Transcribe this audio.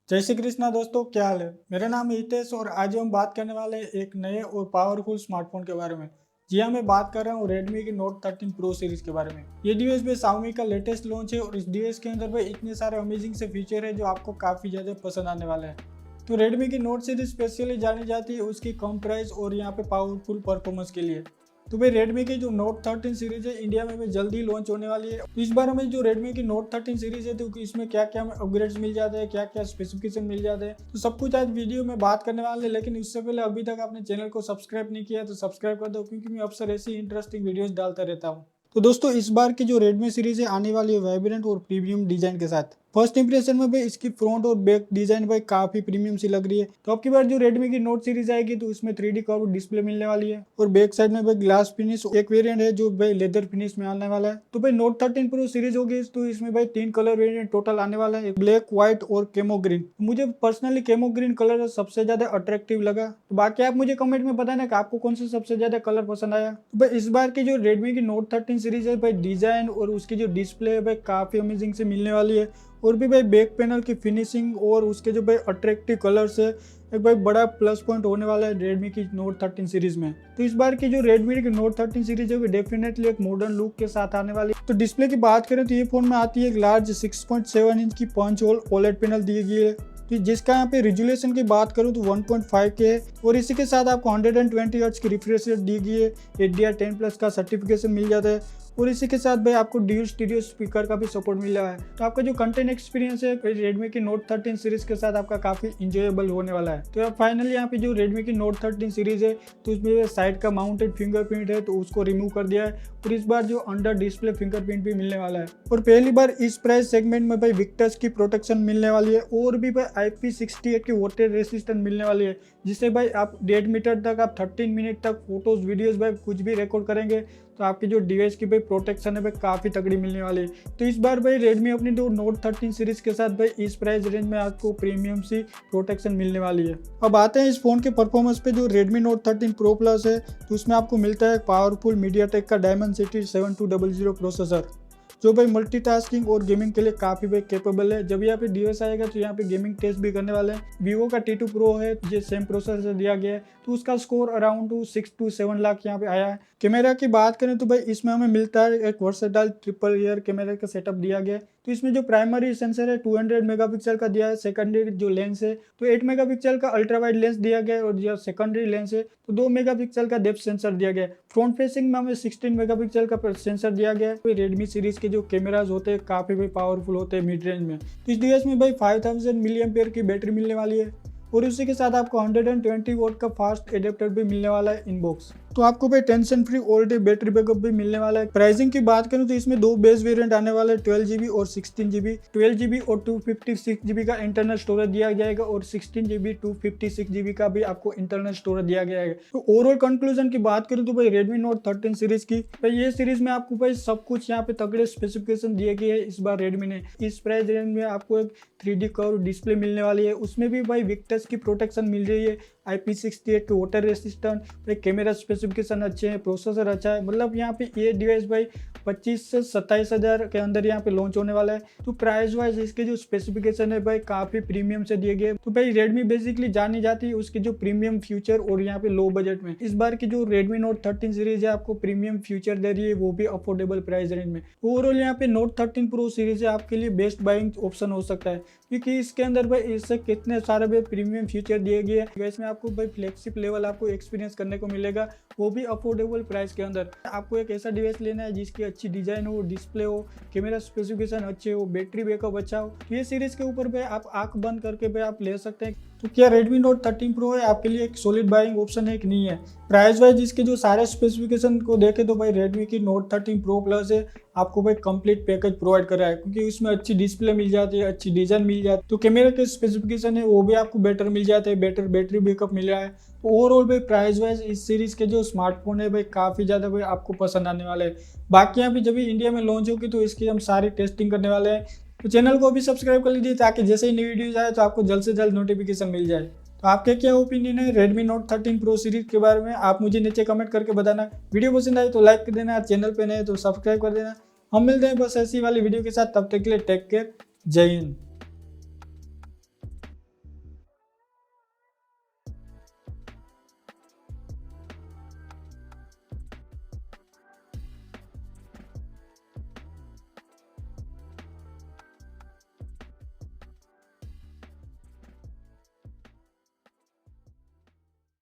जय श्री कृष्णा दोस्तों, क्या हाल है। मेरा नाम है हितेश और आज हम बात करने वाले हैं एक नए और पावरफुल स्मार्टफोन के बारे में। जी हाँ, मैं बात कर रहा हूँ Redmi की Note 13 Pro सीरीज के बारे में। ये डिवाइस में Xiaomi का लेटेस्ट लॉन्च है और इस डिवाइस के अंदर भाई इतने सारे अमेजिंग से फीचर है जो आपको काफ़ी ज़्यादा पसंद आने वाले हैं। तो Redmi की Note सीरीज स्पेशली जानी जाती है उसकी कम प्राइस और यहाँ पे पावरफुल परफॉर्मेंस के लिए। तो भाई Redmi की जो Note 13 सीरीज है इंडिया में भी जल्दी लॉन्च होने वाली है। तो इस बार हमें जो Redmi की Note 13 सीरीज है तो इसमें क्या क्या अपग्रेड्स मिल जाते हैं, क्या क्या स्पेसिफिकेशन मिल जाते हैं, तो सब कुछ आज वीडियो में बात करने वाले हैं। लेकिन इससे पहले अभी तक आपने चैनल को सब्सक्राइब नहीं किया तो सब्सक्राइब कर दो, क्योंकि मैं अक्सर ऐसी इंटरेस्टिंग वीडियोस डालता रहता हूँ। तो दोस्तों, इस बार की जो Redmi सीरीज है आने वाली है वाइब्रेंट और प्रीमियम डिजाइन के साथ। फर्स्ट इंप्रेशन में भाई इसकी फ्रंट और बैक डिजाइन भाई काफी प्रीमियम सी लग रही है। तो अब की बार जो Redmi की Note सीरीज आएगी तो इसमें 3D कर्व डिस्प्ले मिलने वाली है और बैक साइड में भाई ग्लास फिनिश एक वेरिएंट है जो भाई लेदर फिनिश में आने वाला है। तो भाई Note 13 Pro सीरीज होगी तो इसमें भाई 3 कलर वेरिएंट टोटल आने वाला है, ब्लैक, व्हाइट और केमो ग्रीन। मुझे पर्सनली केमो ग्रीन कलर सबसे ज्यादा अट्रैक्टिव लगा। तो बाकी आप मुझे कमेंट में बताना कि आपको कौन सा सबसे ज्यादा कलर पसंद आया। तो भाई इस बार की जो Redmi की Note 13 सीरीज है भाई डिजाइन और उसकी जो डिस्प्ले है भाई काफी अमेजिंग से मिलने वाली है। और भी भाई बैक पैनल की फिनिशिंग और उसके जो भाई अट्रैक्टिव कलर्स है एक भाई बड़ा प्लस पॉइंट होने वाला है Redmi की Note 13 सीरीज में। तो इस बार की जो Redmi की Note 13 सीरीज है वो डेफिनेटली एक मॉडर्न लुक के साथ आने वाली है। तो डिस्प्ले की बात करें तो ये फोन में आती है एक लार्ज 6.7 इंच की पंच होल OLED पैनल दी गई है, तो जिसका यहाँ पे रिजोल्यूशन की बात करूँ तो 1.5K है और इसी के साथ आपको 120 हर्ट्ज की रिफ्रेश रेट दी गई है। HDR10+ का सर्टिफिकेशन मिल जाता है और इसी के साथ भाई आपको ड्यूल स्टीरियो स्पीकर का भी सपोर्ट मिल रहा है। तो आपका जो कंटेंट एक्सपीरियंस है Redmi की Note 13 सीरीज के साथ आपका काफी इंजॉयबल होने वाला है। तो अब फाइनली यहाँ पे जो Redmi की Note 13 सीरीज है तो उसमें साइड का माउंटेड फिंगरप्रिंट है तो उसको रिमूव कर दिया है और इस बार जो अंडर डिस्प्ले फिंगरप्रिंट भी मिलने वाला है। और पहली बार इस प्राइस सेगमेंट में भाई विक्टर्स की प्रोटेक्शन मिलने वाली है और भी भाई IP68 की वाटर रेसिस्टेंट मिलने वाली है, जिससे भाई आप 1.5 मीटर तक आप 13 मिनट तक फोटोज वीडियोस भाई कुछ भी रिकॉर्ड करेंगे तो आपकी जो डिवाइस की भाई प्रोटेक्शन है भाई काफ़ी तगड़ी मिलने वाली है। तो इस बार भाई Redmi अपनी जो Note 13 सीरीज के साथ भाई इस प्राइस रेंज में आपको प्रीमियम सी प्रोटेक्शन मिलने वाली है। अब आते हैं इस फोन के परफॉर्मेंस पे। जो Redmi Note 13 Pro Plus है तो उसमें आपको मिलता है पावरफुल MediaTek का Dimensity 7200 प्रोसेसर, जो भाई मल्टीटास्किंग और गेमिंग के लिए काफ़ी भाई कैपेबल है। जब यहाँ पे डिवाइस आएगा तो यहाँ पे गेमिंग टेस्ट भी करने वाले हैं। Vivo का T2 Pro है जो सेम प्रोसेसर दिया गया है तो उसका स्कोर अराउंड 6 to 7 लाख यहाँ पे आया है। कैमरा की बात करें तो भाई इसमें हमें मिलता है एक वर्सेटाइल ट्रिपल रियर कैमरा का सेटअप दिया गया है। तो इसमें जो प्राइमरी सेंसर है 200 मेगापिक्सल का दिया है, सेकेंडरी जो लेंस है तो 8 मेगापिक्सल का अल्ट्रा वाइड लेंस दिया गया है और जो सेकेंडरी लेंस है तो 2 मेगापिक्सल का डेप्थ सेंसर दिया गया है। फ्रंट फेसिंग में हमें 16 मेगापिक्सल का सेंसर दिया गया है। तो Redmi सीरीज के जो कैमराज होते हैं काफ़ी भाई पावरफुल होते हैं मिड रेंज में। तो इस डिवाइस में भाई 5000 mAh की बैटरी मिलने वाली है और उसी के साथ आपको 120 वोट का फास्ट एडेप्टर भी मिलने वाला है इनबॉक्स। तो आपको भाई tension free all day battery backup भी मिलने वाला है। प्राइसिंग की बात करूं तो इसमें दो बेस वेरिएंट आने वाले हैं, 12GB और 16GB। 12GB और 256GB का इंटरनल स्टोरेज दिया जाएगा और 16GB 256GB का भी आपको इंटरनल स्टोरेज दिया गया है। तो ओवरऑल कंक्लूजन की बात करूं तो भाई Redmi Note 13 सीरीज की भाई ये सीरीज में आपको भाई सब कुछ यहाँ पे तगड़े स्पेसिफिकेशन दिए गए हैं। इस बार Redmi ने इस प्राइस रेंज में आपको एक 3D कर्व डिस्प्ले मिलने वाली है, उसमें भी भाई विक्टर्स की प्रोटेक्शन मिल रही है, IP68 के वाटर रेसिस्टेंट, भाई कैमरा स्पेसिफिकेशन अच्छे हैं, प्रोसेसर अच्छा है। मतलब यहाँ पे ये डिवाइस भाई 25 से 27 हज़ार के अंदर यहाँ पे लॉन्च होने वाला है। तो प्राइस वाइज इसके जो स्पेसिफिकेशन है भाई काफ़ी प्रीमियम से दिए गए। तो भाई Redmi बेसिकली जानी जाती है उसके जो प्रीमियम फ्यूचर और यहाँ पे लो बजट में। इस बार की जो Redmi Note 13 सीरीज है आपको प्रीमियम फ्यूचर दे रही है, वो भी अफोर्डेबल प्राइस रेंज में। ओवरऑल यहाँ पे Note 13 Pro सीरीज है आपके लिए बेस्ट बाइंग ऑप्शन हो सकता है, क्योंकि इसके अंदर भाई इससे कितने सारे भाई प्रीमियम फीचर दिए गए हैं। इसमें आपको भाई फ्लैगशिप लेवल आपको एक्सपीरियंस करने को मिलेगा, वो भी अफोर्डेबल प्राइस के अंदर। आपको एक ऐसा डिवाइस लेना है जिसकी अच्छी डिजाइन हो, डिस्प्ले हो, कैमरा स्पेसिफिकेशन अच्छे हो, बैटरी बैकअप अच्छा हो, तो ये सीरीज के ऊपर भाई आप आंख बंद करके भाई आप ले सकते हैं। तो क्या Redmi Note 13 Pro है आपके लिए एक सॉलिड बाइंग ऑप्शन है कि नहीं है। प्राइस वाइज इसके जो सारे स्पेसिफिकेशन को देखे तो भाई Redmi की Note 13 Pro Plus है आपको भाई कंप्लीट पैकेज प्रोवाइड कर रहा है, क्योंकि उसमें अच्छी डिस्प्ले मिल जाती है, अच्छी डिजाइन मिल जाती है, तो कैमरा के स्पेसिफिकेशन है वो भी आपको बेटर मिल जाते हैं, बेटर बैटरी बैकअप मिल रहा है। तो ओवरऑल भाई प्राइस वाइज इस सीरीज के जो स्मार्टफोन है भाई काफ़ी ज़्यादा भाई आपको पसंद आने वाले हैं। बाकी यहाँ पे जब इंडिया में लॉन्च होगी तो इसकी हम सारी टेस्टिंग करने वाले हैं। तो चैनल को भी सब्सक्राइब कर लीजिए ताकि जैसे ही नई वीडियोज आए तो आपको जल्द से जल्द नोटिफिकेशन मिल जाए। तो आपके क्या ओपिनियन है Redmi Note 13 Pro सीरीज के बारे में, आप मुझे नीचे कमेंट करके बताना। वीडियो पसंद आए तो लाइक कर देना, चैनल पे नए तो सब्सक्राइब कर देना। हम मिलते हैं बस ऐसी वाली वीडियो के साथ, तब तक के लिए टेक केयर, जय हिंद।